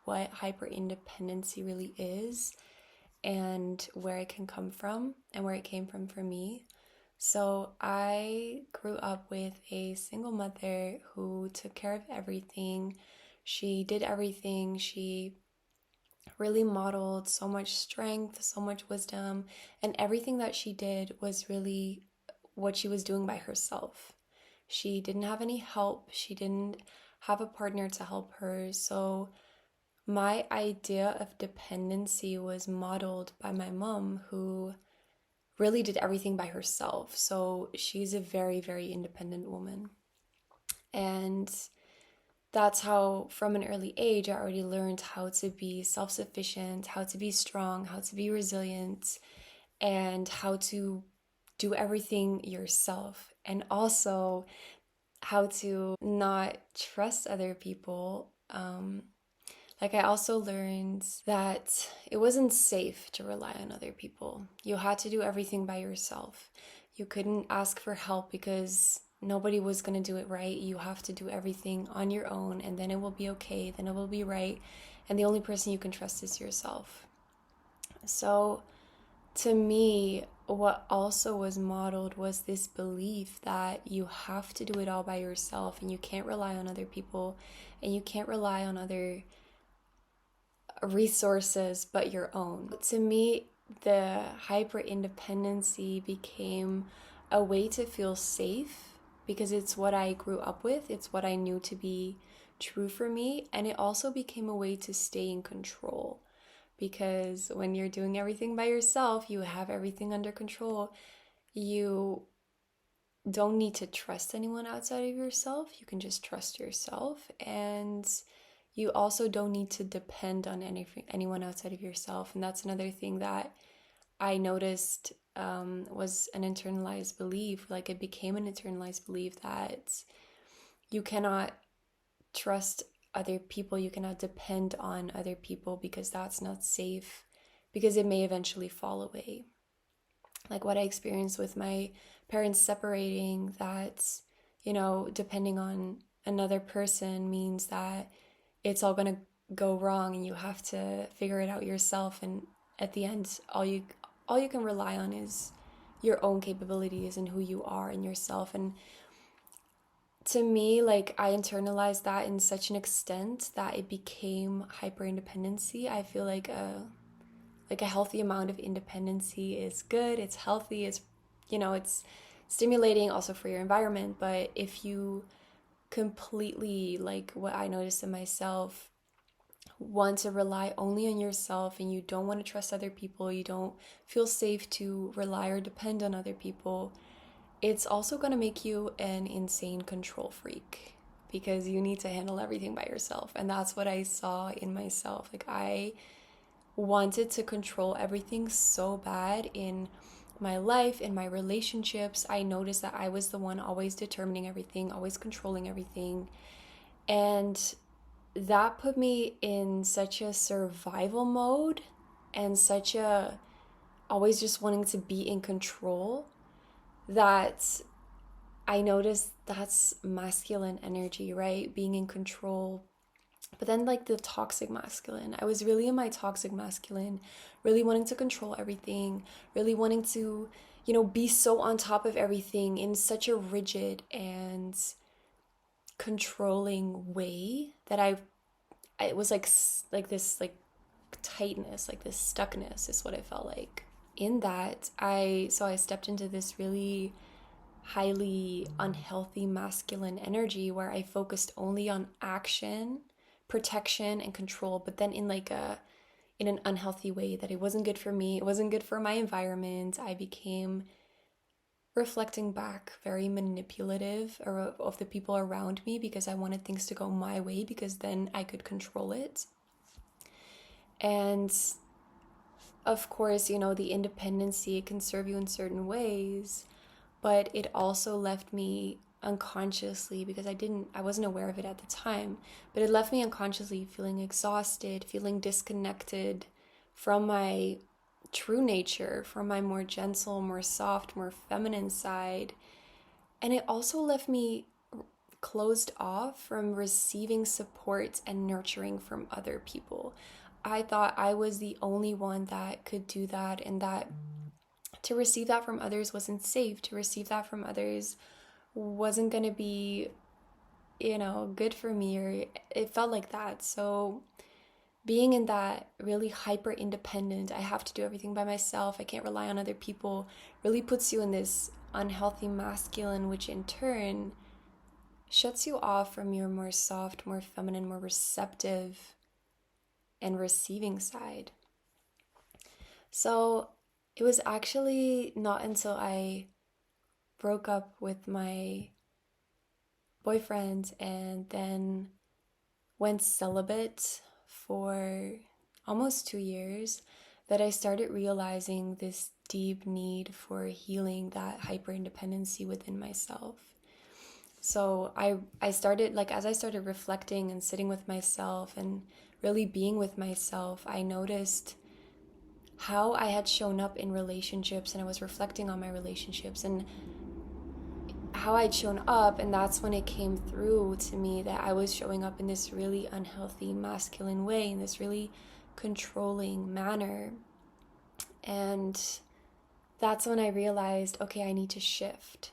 what hyperindependency really is and where it can come from and where it came from for me. So I grew up with a single mother who took care of everything. She did everything. She really modeled so much strength, so much wisdom, and everything that she did was really what she was doing by herself. She didn't have any help. She didn't have a partner to help her. So my idea of dependency was modeled by my mom, who really did everything by herself. So she's a very, very independent woman. And that's how, from an early age, I already learned how to be self sufficient, how to be strong, how to be resilient, and how to do everything yourself. And also how to not trust other people. I also learned that it wasn't safe to rely on other people. You had to do everything by yourself. You couldn't ask for help because nobody was going to do it right. You have to do everything on your own, and then it will be okay, then it will be right. And the only person you can trust is yourself. So, to me, what also was modeled was this belief that you have to do it all by yourself and you can't rely on other people and you can't rely on other resources but your own. To me, the hyper independency became a way to feel safe because it's what I grew up with, it's what I knew to be true for me, and it also became a way to stay in control. Because when you're doing everything by yourself, you have everything under control. You don't need to trust anyone outside of yourself. You can just trust yourself. And you also don't need to depend on anyone outside of yourself. And that's another thing that I noticed was an internalized belief. Like, it became an internalized belief that you cannot trust other people, you cannot depend on other people because that's not safe, because it may eventually fall away. Like what I experienced with my parents separating, that, depending on another person means that it's all going to go wrong and you have to figure it out yourself, and at the end all you can rely on is your own capabilities and who you are and yourself. And to me, I internalized that in such an extent that it became hyper independency. I feel like a healthy amount of independency is good, it's healthy, it's stimulating also for your environment. But if you completely, like what I noticed in myself, want to rely only on yourself and you don't want to trust other people, you don't feel safe to rely or depend on other people, it's also going to make you an insane control freak because you need to handle everything by yourself. And that's what I saw in myself. I wanted to control everything so bad in my life, in my relationships. I noticed that I was the one always determining everything, always controlling everything. And that put me in such a survival mode and such a always just wanting to be in control, that I noticed that's masculine energy, right? Being in control. But then the toxic masculine, I was really in my toxic masculine, really wanting to control everything, really wanting to, be so on top of everything in such a rigid and controlling way that it was like this tightness, like this stuckness is what it felt like. In that, I stepped into this really highly unhealthy masculine energy where I focused only on action, protection, and control, but then in an unhealthy way that it wasn't good for me, it wasn't good for my environment. I became, reflecting back, very manipulative of the people around me because I wanted things to go my way because then I could control it. And of course, the independency, it can serve you in certain ways, but it also left me unconsciously, because I wasn't aware of it at the time, but it left me unconsciously feeling exhausted, feeling disconnected from my true nature, from my more gentle, more soft, more feminine side. And it also left me closed off from receiving support and nurturing from other people. I thought I was the only one that could do that, and that to receive that from others wasn't safe. To receive that from others wasn't going to be, good for me, or it felt like that. So being in that really hyper independent, I have to do everything by myself, I can't rely on other people, really puts you in this unhealthy masculine, which in turn shuts you off from your more soft, more feminine, more receptive and receiving side. So it was actually not until I broke up with my boyfriend and then went celibate for almost 2 years that I started realizing this deep need for healing that hyperindependency within myself. So I started, like, as I started reflecting and sitting with myself and really being with myself, I noticed how I had shown up in relationships, and I was reflecting on my relationships and how I'd shown up, and that's when it came through to me that I was showing up in this really unhealthy masculine way, in this really controlling manner. And that's when I realized, okay, I need to shift.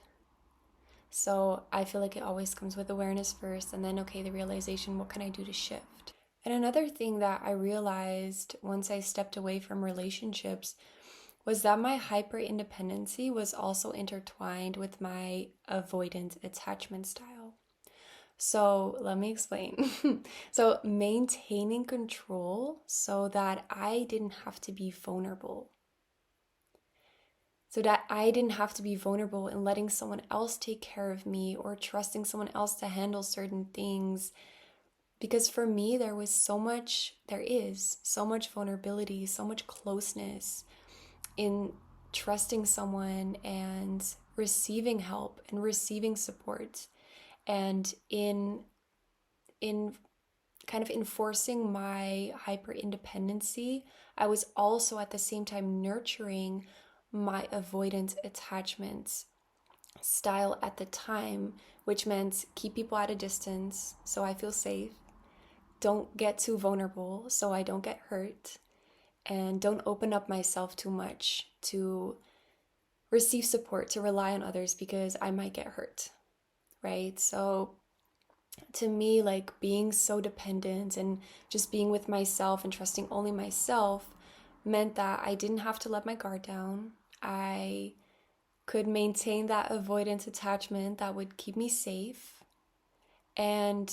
So I feel like it always comes with awareness first, and then, okay, the realization, what can I do to shift? And another thing that I realized once I stepped away from relationships was that my hyper-independency was also intertwined with my avoidant attachment style. So let me explain. So maintaining control so that I didn't have to be vulnerable. So that I didn't have to be vulnerable in letting someone else take care of me or trusting someone else to handle certain things. Because for me, there is so much vulnerability, so much closeness in trusting someone and receiving help and receiving support, and in kind of enforcing my hyper independency, I was also at the same time nurturing my avoidant attachment style at the time, which meant keep people at a distance so I feel safe, don't get too vulnerable so I don't get hurt, and don't open up myself too much to receive support, to rely on others because I might get hurt, right? So to me, like, being so dependent and just being with myself and trusting only myself meant that I didn't have to let my guard down. I could maintain that avoidant attachment that would keep me safe. And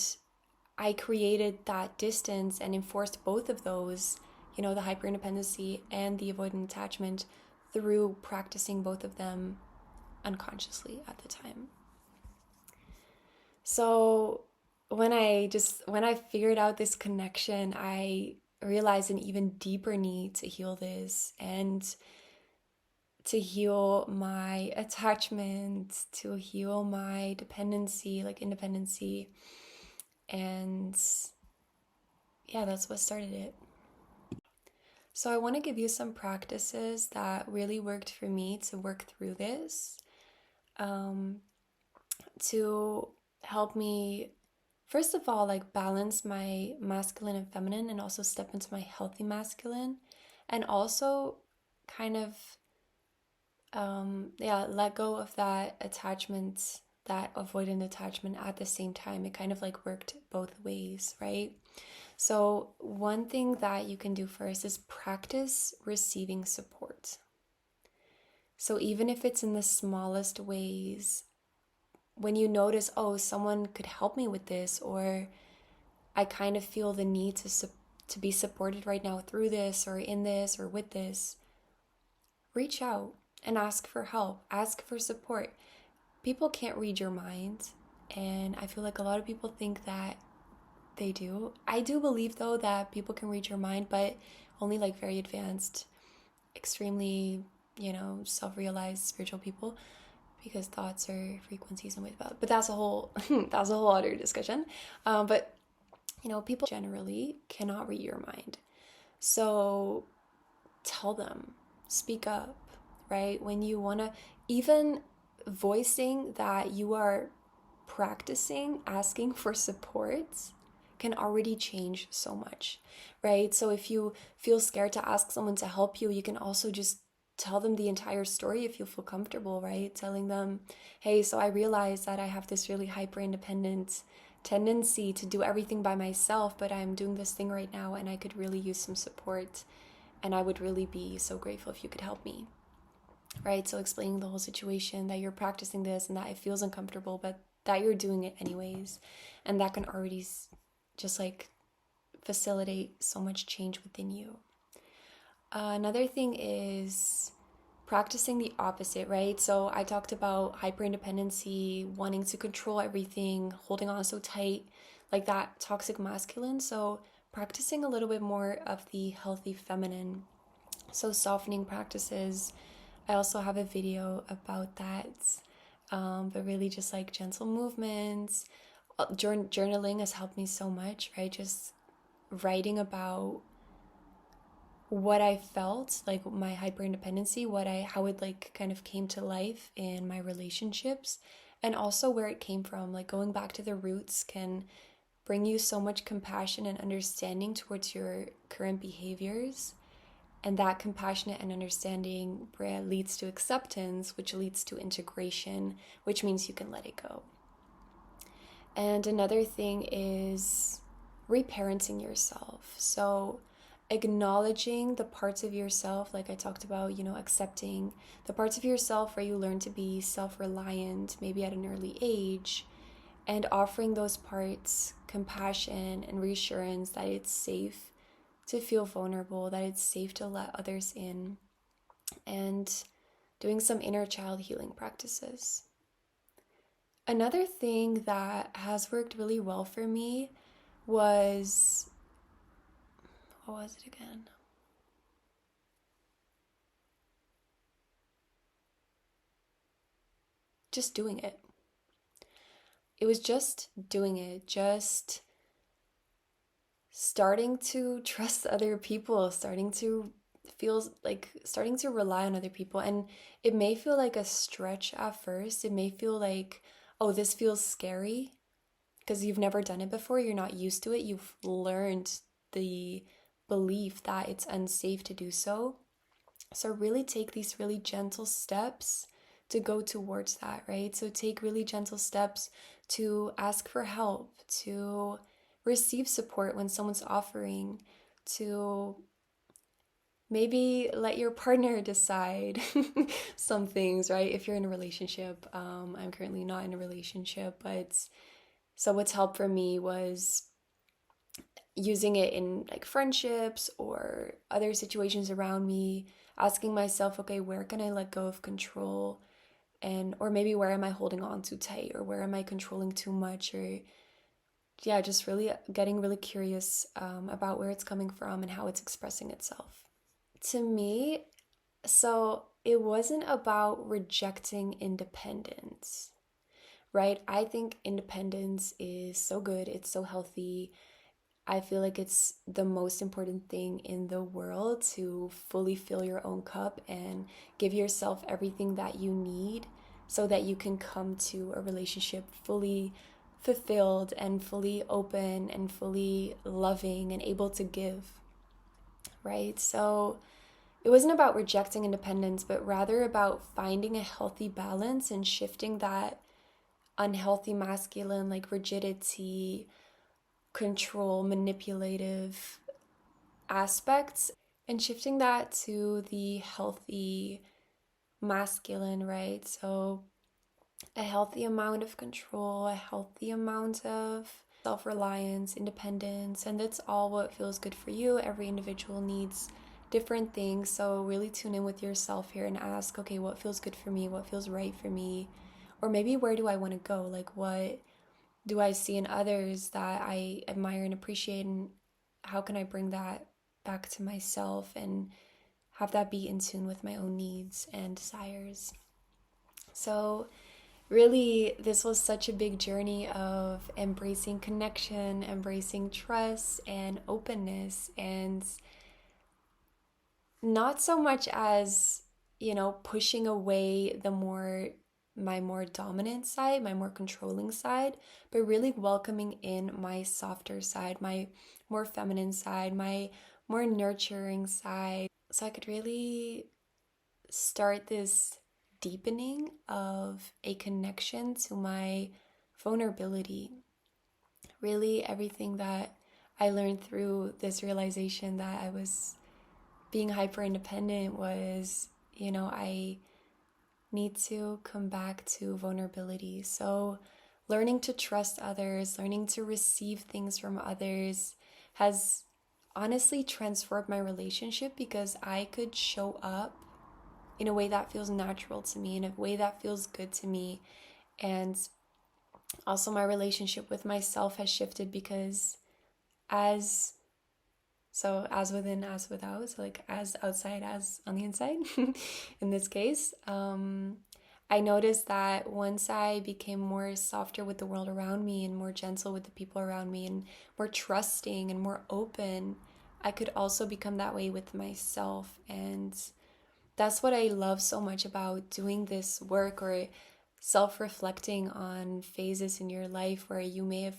I created that distance and enforced both of those, the hyperindependency and the avoidant attachment, through practicing both of them unconsciously at the time. So when I figured out this connection, I realized an even deeper need to heal this and to heal my attachment, to heal my dependency, like independency. And yeah, that's what started it. So I want to give you some practices that really worked for me to work through this, to help me, first of all, like, balance my masculine and feminine, and also step into my healthy masculine, and also kind of, let go of that attachment, that avoidant attachment at the same time. It kind of like worked both ways, right? So one thing that you can do first is practice receiving support. So even if it's in the smallest ways, when you notice, oh, someone could help me with this, or I kind of feel the need to be supported right now through this, or in this, or with this, reach out and ask for help, ask for support. People can't read your mind, and I feel like a lot of people think that they do. I do believe, though, that people can read your mind, but only like very advanced, extremely, self-realized spiritual people, because thoughts are frequencies and waves. But that's a whole other discussion. But people generally cannot read your mind. So tell them, speak up, right? When you want to, even voicing that you are practicing asking for support can already change so much, right? So if you feel scared to ask someone to help you, you can also just tell them the entire story if you feel comfortable, right? Telling them, hey, so I realized that I have this really hyper independent tendency to do everything by myself, but I'm doing this thing right now and I could really use some support, and I would really be so grateful if you could help me, right? So explaining the whole situation, that you're practicing this and that it feels uncomfortable, but that you're doing it anyways. And that can already just like facilitate so much change within you. Another thing is practicing the opposite, right? So I talked about hyperindependency, wanting to control everything, holding on so tight, like that toxic masculine. So practicing a little bit more of the healthy feminine. So softening practices. I also have a video about that, but really just like gentle movements. Journaling has helped me so much, right? Just writing about what I felt, like my hyperindependency, how it like kind of came to life in my relationships, and also where it came from. Like going back to the roots can bring you so much compassion and understanding towards your current behaviors. And that compassionate and understanding leads to acceptance, which leads to integration, which means you can let it go. And another thing is reparenting yourself. So acknowledging the parts of yourself, like I talked about, accepting the parts of yourself where you learn to be self-reliant, maybe at an early age, and offering those parts compassion and reassurance that it's safe to feel vulnerable, that it's safe to let others in, and doing some inner child healing practices. Another thing that has worked really well for me was, what was it again? Just doing it. It was just doing it, just starting to trust other people, starting to rely on other people. And it may feel like a stretch at first. It may feel like, oh, this feels scary because you've never done it before. You're not used to it. You've learned the belief that it's unsafe to do so. So really take these really gentle steps to go towards that, right? So take really gentle steps to ask for help, to receive support when someone's offering, to maybe let your partner decide some things, right? If you're in a relationship. I'm currently not in a relationship, but so what's helped for me was using it in like friendships or other situations around me, asking myself, okay, where can I let go of control? And or maybe where am I holding on too tight, or where am I controlling too much, or yeah, just really getting really curious about where it's coming from and how it's expressing itself. To me, so it wasn't about rejecting independence, right? I think independence is so good, it's so healthy. I feel like it's the most important thing in the world to fully fill your own cup and give yourself everything that you need so that you can come to a relationship fully fulfilled and fully open and fully loving and able to give, right? So it wasn't about rejecting independence, but rather about finding a healthy balance and shifting that unhealthy masculine, like rigidity, control, manipulative aspects, and shifting that to the healthy masculine, right? So a healthy amount of control, a healthy amount of self-reliance, independence, and that's all what feels good for you. Every individual needs different things, so really tune in with yourself here and ask, okay, what feels good for me? What feels right for me? Or maybe where do I want to go? Like what do I see in others that I admire and appreciate, and how can I bring that back to myself and have that be in tune with my own needs and desires? So really, this was such a big journey of embracing connection, embracing trust and openness, and not so much as, pushing away the more my more dominant side, my more controlling side, but really welcoming in my softer side, my more feminine side, my more nurturing side. So I could really start this deepening of a connection to my vulnerability. Really, everything that I learned through this realization that I was being hyper independent was, I need to come back to vulnerability. So, learning to trust others, learning to receive things from others has honestly transformed my relationship because I could show up in a way that feels natural to me, in a way that feels good to me. And also, my relationship with myself has shifted because as as within, as without, so like as outside, as on the inside, in this case, I noticed that once I became more softer with the world around me and more gentle with the people around me and more trusting and more open, I could also become that way with myself. And that's what I love so much about doing this work or self reflecting on phases in your life where you may have,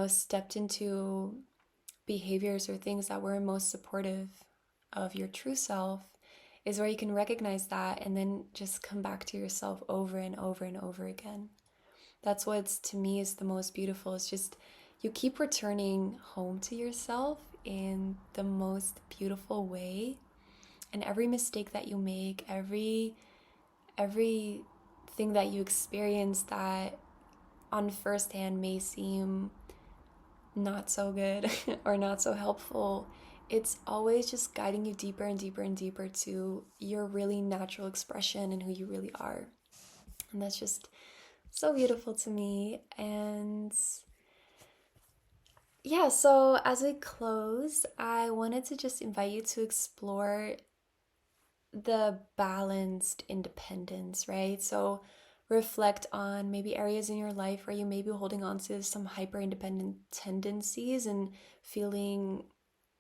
stepped into behaviors or things that were most supportive of your true self, is where you can recognize that and then just come back to yourself over and over and over again. That's what's to me is the most beautiful. It's just you keep returning home to yourself in the most beautiful way. And every mistake that you make, everything that you experience that on first hand may seem not so good or not so helpful, it's always just guiding you deeper and deeper and deeper to your really natural expression and who you really are. And that's just so beautiful to me. And yeah, so as we close, I wanted to just invite you to explore the balanced independence, right? So reflect on maybe areas in your life where you may be holding on to some hyper independent tendencies and feeling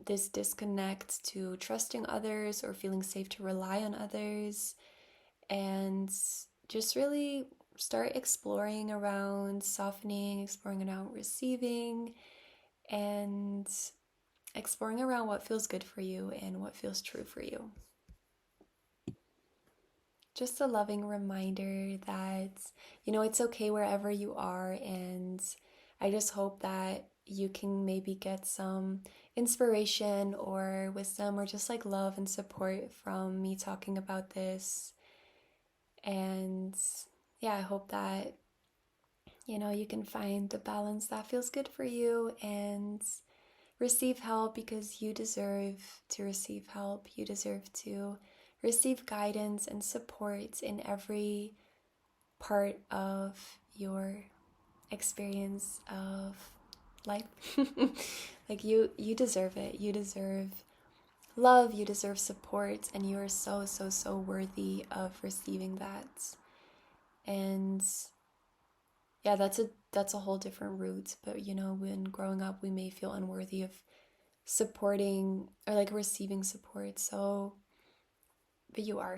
this disconnect to trusting others or feeling safe to rely on others. And just really start exploring around softening, exploring around receiving, and exploring around what feels good for you and what feels true for you. Just a loving reminder that, it's okay wherever you are. And I just hope that you can maybe get some inspiration or wisdom or just like love and support from me talking about this. And yeah, I hope that, you can find the balance that feels good for you and receive help because you deserve to receive help. You deserve to receive guidance and support in every part of your experience of life. Like you deserve it. You deserve love, you deserve support, and you are so so so worthy of receiving that. And yeah, that's a whole different route, but when growing up we may feel unworthy of supporting or like receiving support. So but you are.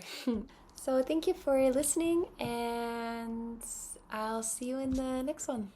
So thank you for listening, and I'll see you in the next one.